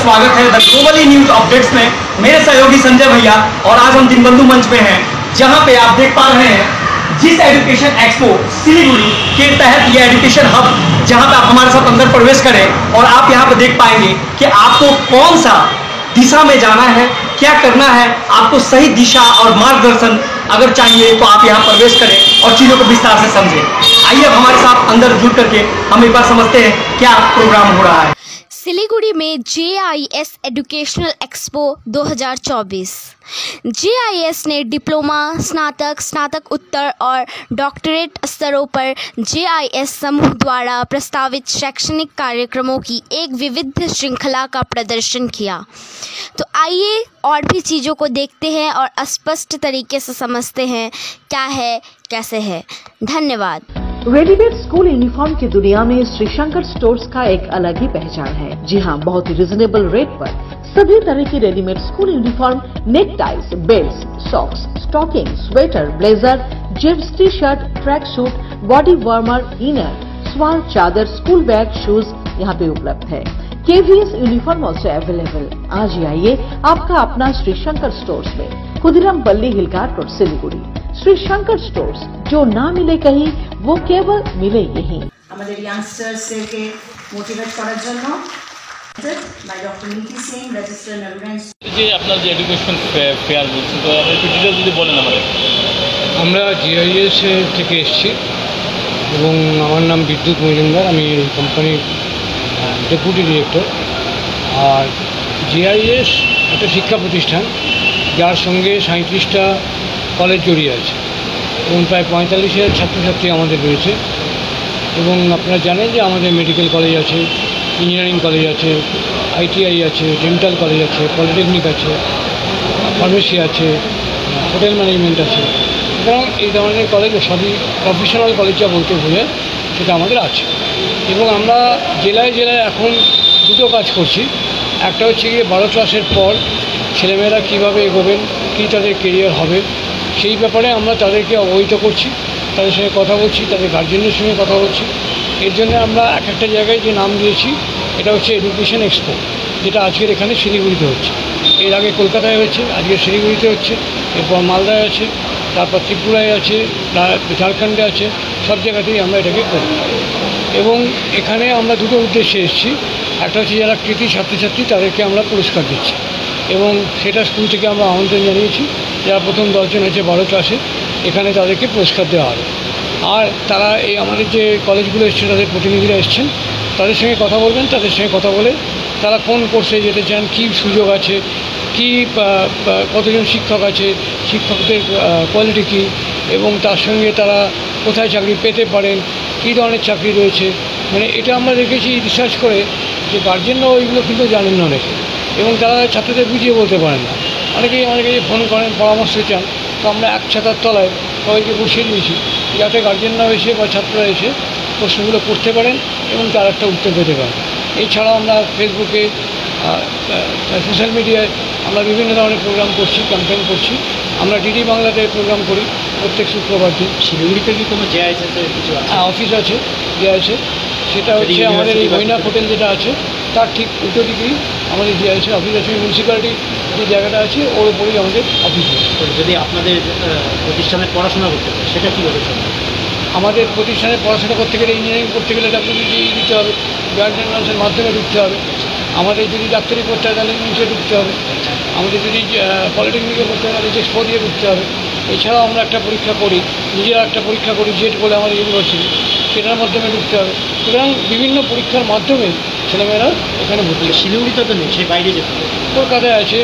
स्वागत है the globally news updates में। मेरे सहयोगी संजय भैया और आज हम दीनबंधु मंच पे हैं, जहां पे आप देख पा रहे हैं जिस एजुकेशन एक्सपो सिलीगुड़ी के तहत ये एजुकेशन हब, जहां पे आप हमारे साथ अंदर प्रवेश करें और आप यहां पे देख पाएंगे कि आपको कौन सा दिशा में जाना है, क्या करना है, आपको सही दिशा और मार्गदर्शन अगर चाहिए तो आप यहाँ प्रवेश करें और चीज़ों को विस्तार से समझें। आइए अब हमारे साथ अंदर जुड़ करके हम एक बार समझते हैं क्या प्रोग्राम हो रहा है। सिलीगुड़ी में JIS एजुकेशनल एक्सपो 2024। JIS ने डिप्लोमा, स्नातक, स्नातक उत्तर और डॉक्टरेट स्तरों पर JIS समूह द्वारा प्रस्तावित शैक्षणिक कार्यक्रमों की एक विविध श्रृंखला का प्रदर्शन किया। तो आइए और भी चीज़ों को देखते हैं और स्पष्ट तरीके से समझते हैं क्या है, कैसे है। धन्यवाद। रेडीमेड स्कूल यूनिफॉर्म की दुनिया में श्री शंकर स्टोर्स का एक अलग ही पहचान है। जी हाँ, बहुत ही रिजनेबल रेट पर सभी तरह की readymade school uniform, neck ties, belt, socks, stocking, sweater, blazer, jeans, T shirt, track suit, body warmer, inner, स्वाल, चादर, स्कूल बैग, शूज यहाँ पे उपलब्ध है। KVS uniform also available. आज ही आइए आपका अपना श्री शंकर स्टोर्स में, खुदीराम पल्ली, हिलघाट रोड, सिलीगुड़ी। श्री शंकर स्टोर्स, जो ना मिले कहीं वो केवल मिले यहीं। আমাদের ইয়াংস্টারদেরকে মোটিভেট করার জন্য বাই ডক্টর নীতি সিং, রেজিস্টার্ড নারুরাইন। যে আপনার যে এডুকেশন ফেয়ার বলছেন, তো আপনি একটু ডিটেলস যদি বলেন আমাদের। আমরা JIS থেকে এসেছি এবং আমার নাম বিদ্যুৎ মজুমদার, আমি কোম্পানির ডেপুটি ডিরেক্টর। আর JIS একটা শিক্ষা প্রতিষ্ঠান যার সঙ্গে 37টা কলেজ জড়িয়ে আছে এবং প্রায় 45,000 ছাত্রছাত্রী আমাদের রয়েছে। এবং আপনারা জানেন যে আমাদের মেডিকেল কলেজ আছে, ইঞ্জিনিয়ারিং কলেজ আছে, ITI আছে, ডেন্টাল কলেজ আছে, পলিটেকনিক আছে, ফার্মেসি আছে, হোটেল ম্যানেজমেন্ট আছে। সুতরাং এই ধরনের কলেজ সবই প্রফেশনাল কলেজ যা বলতে বোঝায় সেটা আমাদের আছে। এবং আমরা জেলায় জেলায় এখন দুটো কাজ করছি। একটা হচ্ছে গিয়ে 12 ক্লাসের পর ছেলেমেয়েরা কীভাবে এগোবেন, কী তাদের কেরিয়ার হবে, সেই ব্যাপারে আমরা তাদেরকে অবহিত করছি, তাদের সঙ্গে কথা বলছি, তাদের গার্জেনের সঙ্গে কথা বলছি। এর জন্য আমরা এক একটা জায়গায় যে নাম দিয়েছি, এটা হচ্ছে এডুকেশন এক্সপো, যেটা আজকের এখানে শিলিগুড়িতে হচ্ছে। এর আগে কলকাতায় হচ্ছে, আজকে শিলিগুড়িতে হচ্ছে, এরপর মালদায় আছে, তারপর ত্রিপুরায় আছে, ঝাড়খণ্ডে আছে, সব জায়গাতেই আমরা এটাকে করি। এবং এখানে আমরা দুটো উদ্দেশ্যে এসেছি। একটা হচ্ছে যারা কৃতি ছাত্রছাত্রী তাদেরকে আমরা পুরস্কার দিচ্ছি এবং সেটা স্কুল থেকে আমরা আমন্ত্রণ জানিয়েছি। যারা প্রথম 10 জন হয়েছে 12 ক্লাসে, এখানে তাদেরকে পুরস্কার দেওয়া হবে। আর তারা এই আমাদের যে কলেজগুলো এসছে তাদের প্রতিনিধিরা এসছেন, তাদের সঙ্গে কথা বলবেন। তাদের সঙ্গে কথা বলে তারা কোন কোর্সে যেতে চান, কী সুযোগ আছে, কী কতজন শিক্ষক আছে, শিক্ষকদের কোয়ালিটি কী, এবং তার সঙ্গে তারা কোথায় চাকরি পেতে পারেন, কী ধরনের চাকরি রয়েছে। মানে এটা আমরা দেখেছি রিসার্চ করে যে গার্জেনরাও ওইগুলো কিন্তু জানেন না অনেকে, এবং তারা ছাত্রদের বুঝিয়ে বলতে পারেন না। অনেকেই আমাদেরকে ফোন করেন, পরামর্শ চান। তো আমরা এক ছাতার তলায় সবাইকে বসিয়ে দিয়েছি যাতে গার্জেনরাও এসে বা ছাত্ররা এসে প্রশ্নগুলো করতে পারেন এবং তার একটা উত্তর পেতে পারেন। এছাড়াও আমরা ফেসবুকে, সোশ্যাল মিডিয়ায় আমরা বিভিন্ন ধরনের প্রোগ্রাম করছি, ক্যাম্পেইন করছি। আমরা DD বাংলাতে প্রোগ্রাম করি প্রত্যেক শুক্রবার দিন। শিলিগুড়িতে কি কোনো JIS কিছু আছে? অফিস আছে JIS, সেটা হচ্ছে আমাদের এই মৈনাক হোটেল যেটা আছে তার ঠিক উল্টো দিকেই আমাদের JIS অফিস আছে। মিউনিসিপ্যালিটি যে জায়গাটা আছে ওর উপরেই আমাদের অফিস আছে। যদি আপনাদের প্রতিষ্ঠানে পড়াশোনা করতে চায় সেটা কীভাবে চলবে? আমাদের প্রতিষ্ঠানে পড়াশোনা করতে গেলে, ইঞ্জিনিয়ারিং করতে গেলে WBGE দিতে হবে, জয়েন্ট এন্ট্রান্সের মাধ্যমে ঢুকতে হবে। আমাদের যদি ডাক্তারি করতে হয় তাহলে নিচে ঢুকতে হবে। আমাদের যদি পলিটেকনিকে করতে হয় তাহলে JEXPO দিয়ে ঢুকতে হবে। এছাড়াও আমরা একটা পরীক্ষা করি, নিজেরা একটা পরীক্ষা করি, জেট বলে আমাদের ইউনিভার্সিটি, সেটার মাধ্যমে ঢুকতে হবে। সুতরাং বিভিন্ন পরীক্ষার মাধ্যমে ছেলেমেয়েরা এখানে ভর্তি। শিলিগুড়িতে তো নেই, সেই বাইরে যেতে হবে। কলকাতায় আছে,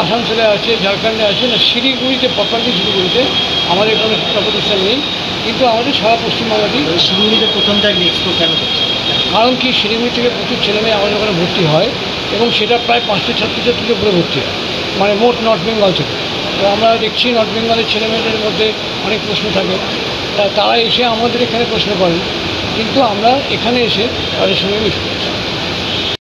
আসানসোলে আছে, ঝাড়খণ্ডে আছে। না, শিলিগুড়িতে, প্রপারলি শিলিগুড়িতে আমাদের কোনো শিক্ষা প্রতিষ্ঠান নেই, কিন্তু আমাদের সারা পশ্চিমবাংলাতেই। শিলিগুড়িতে প্রথমটা এক্সপো কেন করছে? কারণ কি, শিলিগুড়ি থেকে প্রচুর ছেলেমেয়ে আমাদের ওখানে ভর্তি হয় এবং সেটা প্রায় 500 ছাত্রছাত্রীদের উপরে ভর্তি হয়, মানে মোট নর্থ বেঙ্গল থেকে। তো আমরা দেখছি নর্থ বেঙ্গলের ছেলেমেয়েদের মধ্যে অনেক প্রশ্ন থাকে, তারা এসে আমাদের এখানে প্রশ্ন করেন, কিন্তু আমরা এখানে এসে তাদের সঙ্গে মিশ করছি।